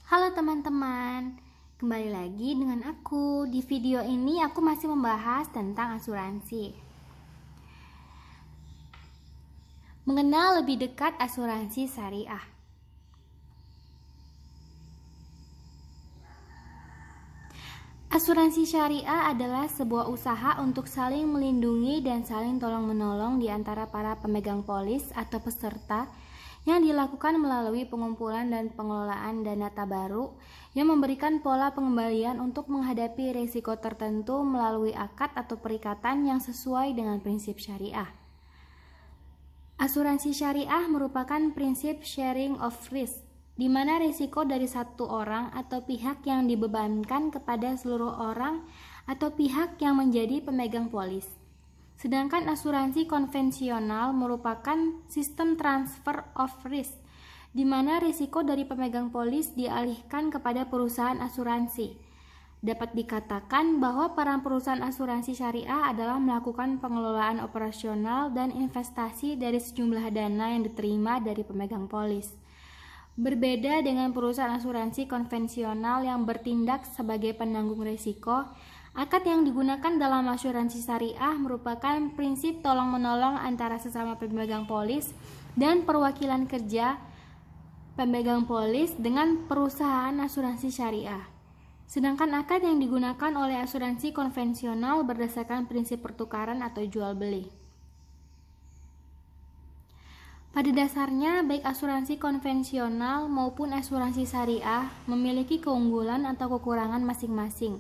Halo teman-teman, kembali lagi dengan aku. Di video ini aku masih membahas tentang asuransi. Mengenal lebih dekat asuransi syariah. Asuransi syariah adalah sebuah usaha untuk saling melindungi dan saling tolong-menolong di antara para pemegang polis atau peserta yang dilakukan melalui pengumpulan dan pengelolaan dana tabaruk yang memberikan pola pengembalian untuk menghadapi risiko tertentu melalui akad atau perikatan yang sesuai dengan prinsip syariah. Asuransi syariah merupakan prinsip sharing of risk, di mana risiko dari satu orang atau pihak yang dibebankan kepada seluruh orang atau pihak yang menjadi pemegang polis. Sedangkan asuransi konvensional merupakan sistem transfer of risk, di mana risiko dari pemegang polis dialihkan kepada perusahaan asuransi. Dapat dikatakan bahwa peran perusahaan asuransi syariah adalah melakukan pengelolaan operasional dan investasi dari sejumlah dana yang diterima dari pemegang polis. Berbeda dengan perusahaan asuransi konvensional yang bertindak sebagai penanggung risiko, akad yang digunakan dalam asuransi syariah merupakan prinsip tolong-menolong antara sesama pemegang polis dan perwakilan kerja pemegang polis dengan perusahaan asuransi syariah. Sedangkan akad yang digunakan oleh asuransi konvensional berdasarkan prinsip pertukaran atau jual beli. Pada dasarnya, baik asuransi konvensional maupun asuransi syariah memiliki keunggulan atau kekurangan masing-masing,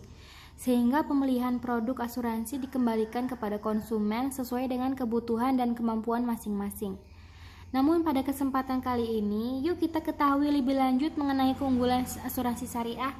sehingga pemilihan produk asuransi dikembalikan kepada konsumen sesuai dengan kebutuhan dan kemampuan masing-masing. Namun pada kesempatan kali ini, yuk kita ketahui lebih lanjut mengenai keunggulan asuransi syariah.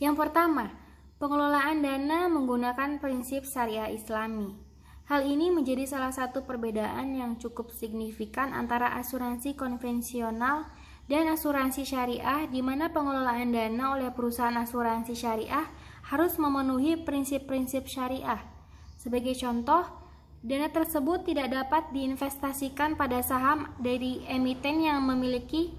Yang pertama, pengelolaan dana menggunakan prinsip syariah Islami. Hal ini menjadi salah satu perbedaan yang cukup signifikan antara asuransi konvensional dan asuransi syariah, di mana pengelolaan dana oleh perusahaan asuransi syariah harus memenuhi prinsip-prinsip syariah. Sebagai contoh, dana tersebut tidak dapat diinvestasikan pada saham dari emiten yang memiliki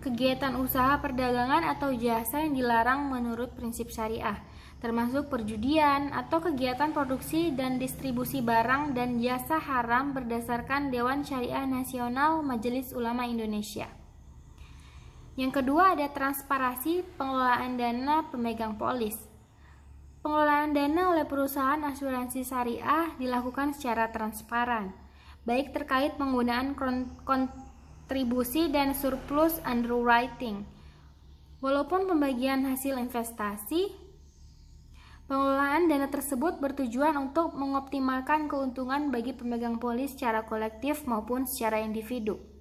kegiatan usaha perdagangan atau jasa yang dilarang menurut prinsip syariah, termasuk perjudian atau kegiatan produksi dan distribusi barang dan jasa haram berdasarkan Dewan Syariah Nasional Majelis Ulama Indonesia. Yang kedua, ada transparansi pengelolaan dana pemegang polis. Pengelolaan dana oleh perusahaan asuransi syariah dilakukan secara transparan, baik terkait penggunaan kontribusi dan surplus underwriting. Walaupun pembagian hasil investasi, pengelolaan dana tersebut bertujuan untuk mengoptimalkan keuntungan bagi pemegang polis secara kolektif maupun secara individu.